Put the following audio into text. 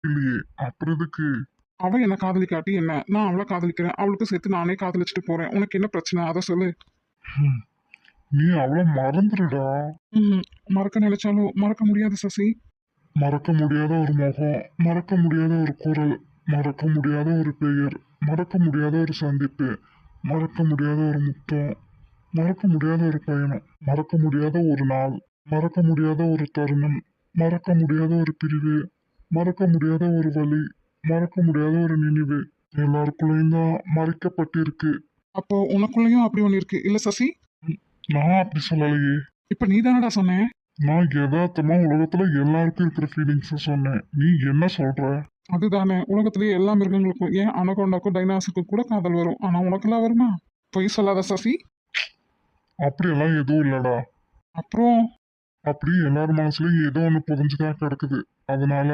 இல்லையே, அப்புறம் எதுக்கு? அவ என்ன காதலிக்காட்டி என்ன, நான் அவளை காதலிக்கிறேன், அவளுக்கு சேர்த்து நானே காதலிச்சுட்டு போறேன். உனக்கு என்ன பிரச்சனை அதை சொல்லு. ஹம், நீ அவளை மறந்துடுடா. ம் மறக்க நினைச்சாலும் மறக்க முடியாது சசி. மறக்க முடியாத ஒரு முகம், மறக்க முடியாத ஒரு குரல், மறக்க முடியாத ஒரு பெயர், மறக்க முடியாத ஒரு சந்திப்பு, மறக்க முடியாத ஒரு முத்தம், மறக்க முடியாத ஒரு பயணம், மறக்க முடியாத ஒரு நாள், மறக்க முடியாத ஒரு தருணம், மறக்க முடியாத ஒரு பிரிவு, மறக்க முடியாத ஒரு வழி, மறக்க முடியாத ஒரு நினைவு எல்லாருக்குள்ளேயும் தான் மறைக்கப்பட்டிருக்கு. அப்போ உனக்குள்ளேயும் அப்படி ஒன்று இருக்கு இல்ல சசி? நான் அப்படி சொல்லலையே. இப்ப நீ தானடா சொன்ன. நான் யதார்த்தமா உலகத்துல எல்லாருக்கும் இருக்கிற ஃபீலிங்ஸை சொன்னேன். நீ என்ன சொல்ற? அதுதானே, உலகத்திலேயே எல்லா மிருகங்களுக்கும், ஏன் அனகொண்டாக்கும் டைனாஸுக்கும் கூட காதல் வரும், ஆனா உனக்கெல்லாம் வருமா? பொய் சொல்லாத சசி. அப்படியெல்லாம் எதுவும் இல்லடா. அப்புறம் அப்படி எல்லார் மனசுலயும் ஏதோ ஒன்று புரிஞ்சுதான் கிடக்குது. அதனால